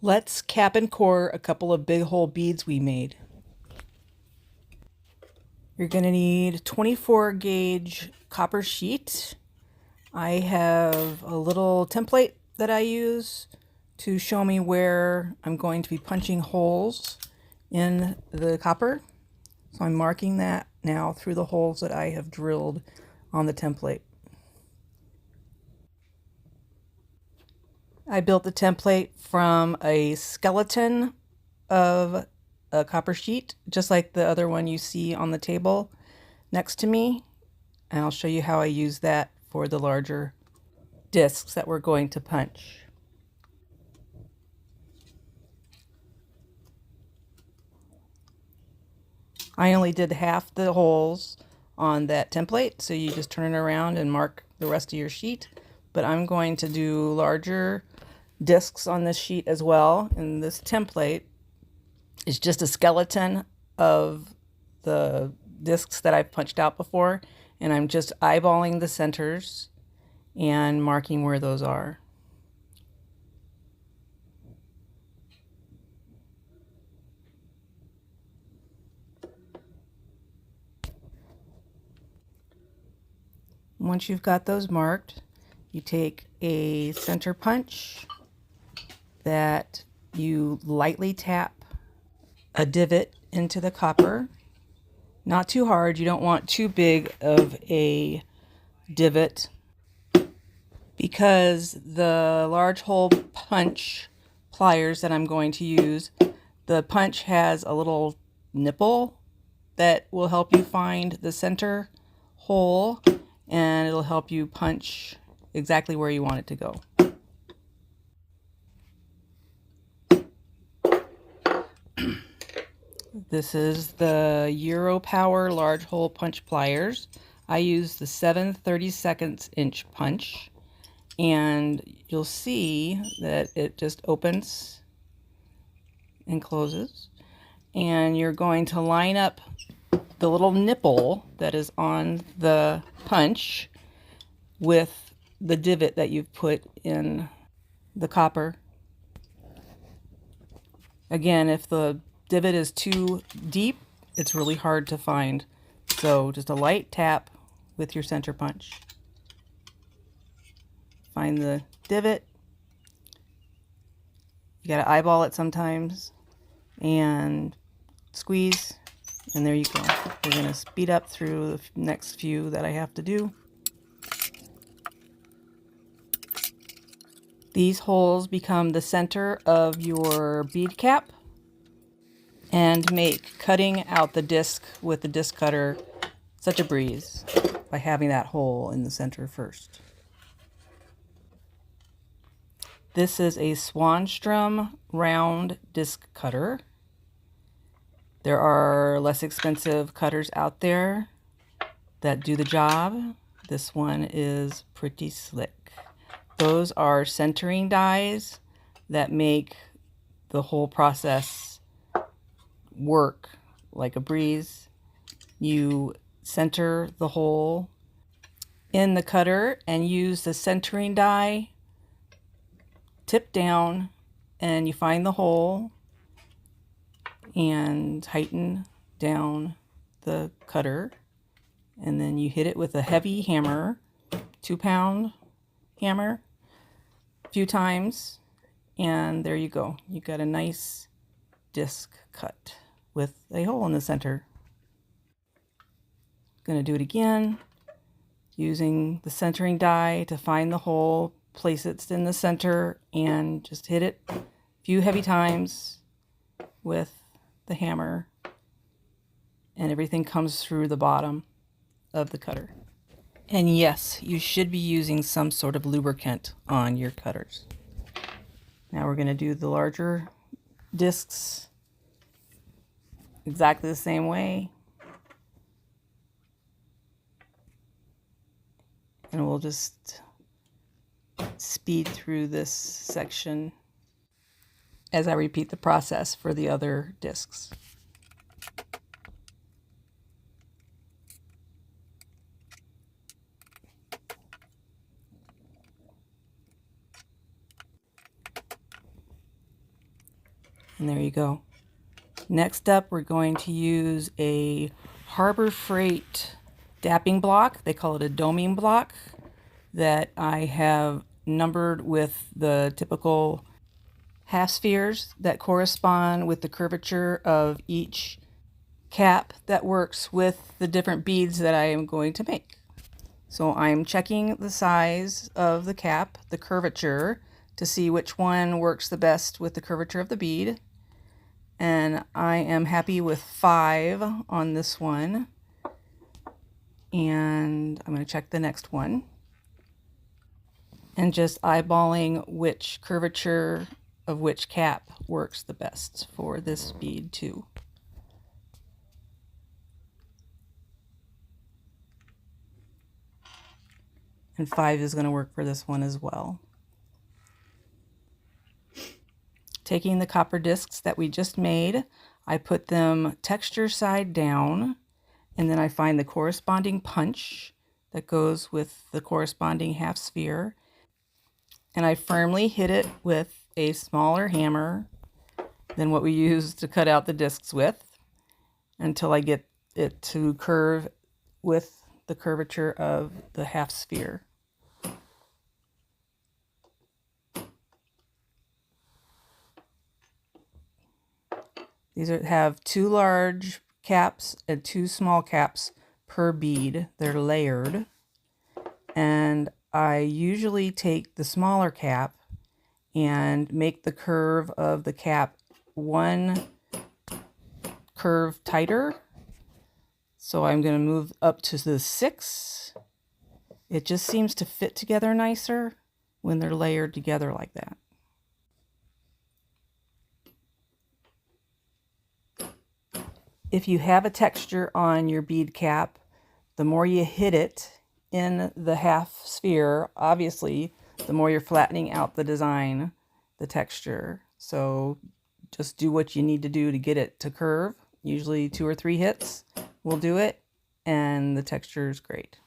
Let's cap and core a couple of big hole beads we made. You're going to need 24 gauge copper sheet. I have a little template that I use to show me where I'm going to be punching holes in the copper. So I'm marking that now through the holes that I have drilled on the template. I built the template from a skeleton of a copper sheet, just like the other one you see on the table next to me. And I'll show you how I use that for the larger discs that we're going to punch. I only did half the holes on that template, so you just turn it around and mark the rest of your sheet. But I'm going to do larger discs on this sheet as well, and this template is just a skeleton of the discs that I've punched out before, and I'm just eyeballing the centers and marking where those are. Once you've got those marked, you take a center punch that you lightly tap a divot into the copper. Not too hard. You don't want too big of a divot because the large hole punch pliers that I'm going to use, the punch has a little nipple that will help you find the center hole, and it'll help you punch exactly where you want it to go. This is the EuroPower large hole punch pliers. I use the 7/32 inch punch, and you'll see that it just opens and closes. And you're going to line up the little nipple that is on the punch with the divot that you've put in the copper. Again, if the divot is too deep, it's really hard to find. So just a light tap with your center punch. Find the divot. You gotta eyeball it sometimes and squeeze, and there you go. We're gonna speed up through the next few that I have to do. These holes become the center of your bead cap and make cutting out the disc with the disc cutter such a breeze by having that hole in the center first. This is a Swanstrom Round Disc Cutter. There are less expensive cutters out there that do the job. This one is pretty slick. Those are centering dies that make the whole process work like a breeze. You center the hole in the cutter and use the centering die, tip down, and you find the hole and tighten down the cutter, and then you hit it with a heavy hammer, 2-pound hammer, a few times, and there you go. You got a nice disc cut with a hole in the center. Going to do it again using the centering die to find the hole, place it in the center, and just hit it a few heavy times with the hammer, and everything comes through the bottom of the cutter. And yes, you should be using some sort of lubricant on your cutters. Now we're going to do the larger discs exactly the same way. And we'll just speed through this section as I repeat the process for the other discs. And there you go. Next up, we're going to use a Harbor Freight dapping block. They call it a doming block that I have numbered with the typical half spheres that correspond with the curvature of each cap that works with the different beads that I am going to make. So I'm checking the size of the cap, the curvature, to see which one works the best with the curvature of the bead. And I am happy with 5 on this one. And I'm going to check the next one. And just eyeballing which curvature of which cap works the best for this bead too. And 5 is going to work for this one as well. Taking the copper discs that we just made, I put them texture side down, and then I find the corresponding punch that goes with the corresponding half sphere, and I firmly hit it with a smaller hammer than what we use to cut out the discs with until I get it to curve with the curvature of the half sphere. These have 2 large caps and 2 small caps per bead. They're layered. And I usually take the smaller cap and make the curve of the cap 1 curve tighter. So I'm going to move up to the 6. It just seems to fit together nicer when they're layered together like that. If you have a texture on your bead cap, the more you hit it in the half sphere, obviously, the more you're flattening out the design, the texture. So just do what you need to do to get it to curve. Usually 2 or 3 hits will do it, and the texture is great.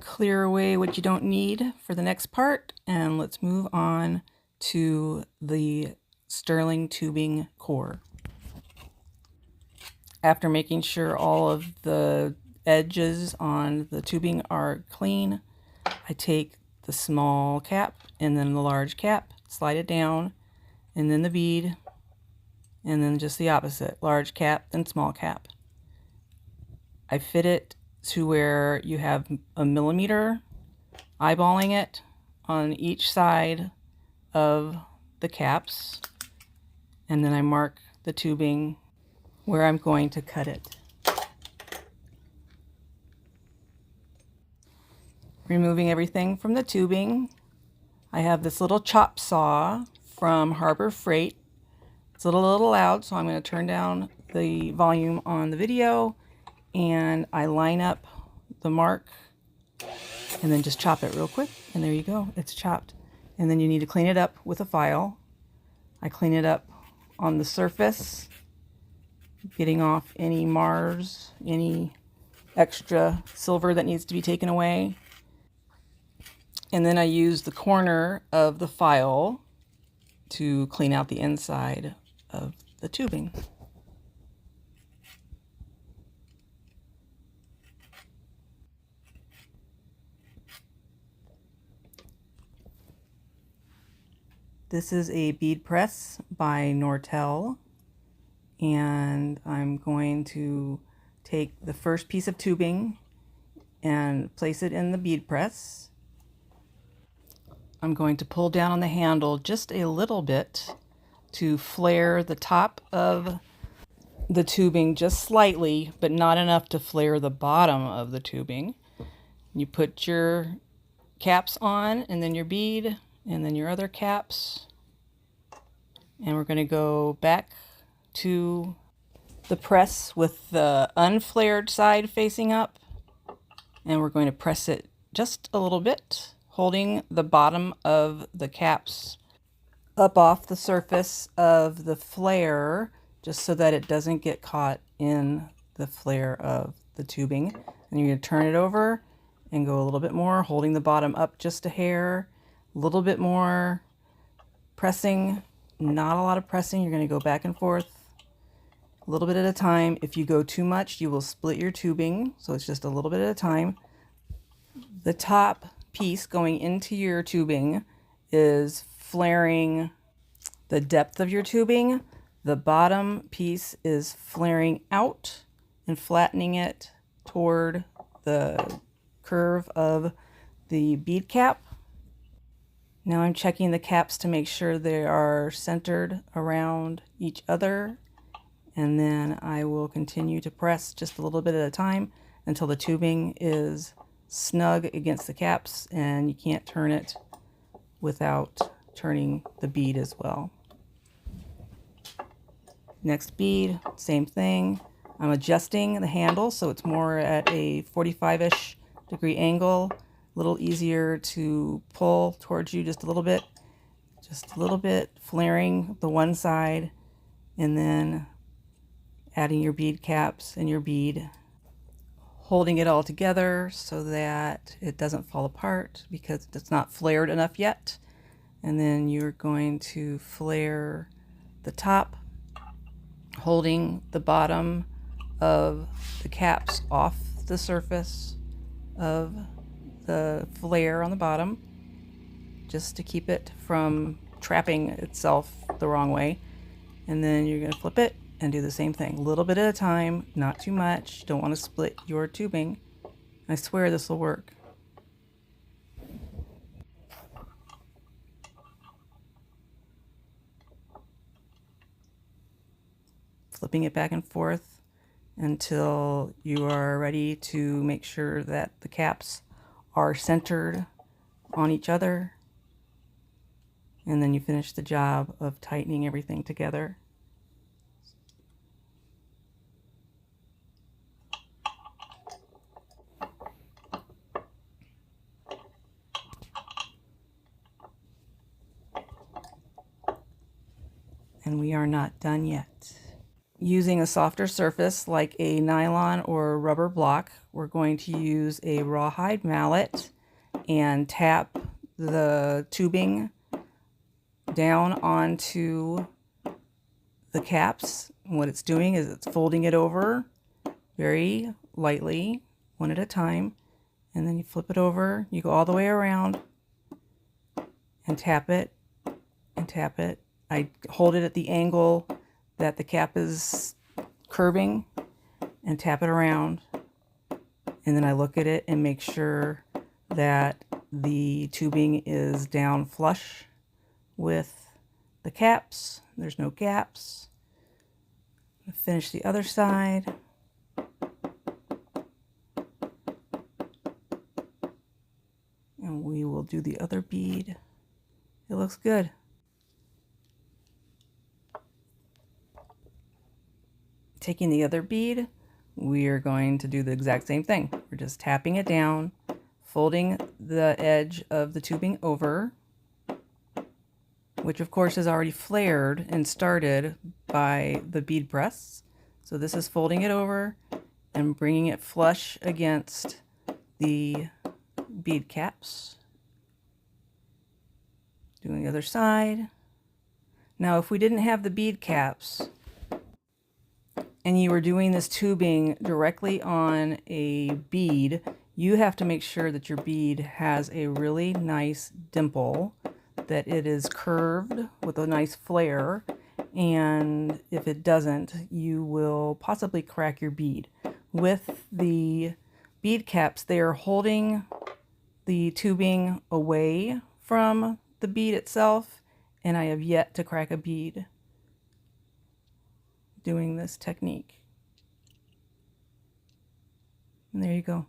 Clear away what you don't need for the next part, and let's move on to the sterling tubing core. After making sure all of the edges on the tubing are clean, I take the small cap and then the large cap, slide it down, and then the bead, and then just the opposite, large cap then small cap. I fit it to where you have a millimeter, eyeballing it on each side of the caps, and then I mark the tubing where I'm going to cut it. Removing everything from the tubing, I have this little chop saw from Harbor Freight. It's a little loud, so I'm going to turn down the volume on the video, and I line up the mark and then just chop it real quick, and there you go, it's chopped. And then you need to clean it up with a file. I clean it up on the surface, getting off any Mars, any extra silver that needs to be taken away. And then I use the corner of the file to clean out the inside of the tubing. This is a bead press by Nortel, and I'm going to take the first piece of tubing and place it in the bead press. I'm going to pull down on the handle just a little bit to flare the top of the tubing just slightly, but not enough to flare the bottom of the tubing. You put your caps on, and then your bead, and then your other caps, and we're going to go back to the press with the unflared side facing up, and we're going to press it just a little bit, holding the bottom of the caps up off the surface of the flare just so that it doesn't get caught in the flare of the tubing. And you're going to turn it over and go a little bit more, holding the bottom up just a hair, a little bit more, pressing, not a lot of pressing. You're going to go back and forth a little bit at a time. If you go too much, you will split your tubing, so it's just a little bit at a time. The top piece going into your tubing is flaring the depth of your tubing. The bottom piece is flaring out and flattening it toward the curve of the bead cap. Now I'm checking the caps to make sure they are centered around each other, and then I will continue to press just a little bit at a time until the tubing is snug against the caps and you can't turn it without turning the bead as well. Next bead, same thing. I'm adjusting the handle so it's more at a 45-ish degree angle, a little easier to pull towards you just a little bit, flaring the one side, and then adding your bead caps and your bead, holding it all together so that it doesn't fall apart because it's not flared enough yet. And then you're going to flare the top, holding the bottom of the caps off the surface of the flare on the bottom, just to keep it from trapping itself the wrong way. And then you're going to flip it and do the same thing, a little bit at a time, not too much. Don't want to split your tubing. I swear this will work. Flipping it back and forth until you are ready to make sure that the caps are centered on each other. And then you finish the job of tightening everything together. And we are not done yet. Using a softer surface like a nylon or rubber block, we're going to use a rawhide mallet and tap the tubing down onto the caps. And what it's doing is it's folding it over very lightly, one at a time, and then you flip it over, you go all the way around and tap it and tap it. I hold it at the angle that the cap is curving and tap it around, and then I look at it and make sure that the tubing is down flush with the caps. There's no gaps. Finish the other side. And we will do the other bead. It looks good. Taking the other bead, we are going to do the exact same thing. We're just tapping it down, folding the edge of the tubing over, which of course is already flared and started by the bead press. So this is folding it over and bringing it flush against the bead caps. Doing the other side. Now, if we didn't have the bead caps and you were doing this tubing directly on a bead, you have to make sure that your bead has a really nice dimple, that it is curved with a nice flare, and if it doesn't, you will possibly crack your bead. With the bead caps, they are holding the tubing away from the bead itself, and I have yet to crack a bead doing this technique. And there you go.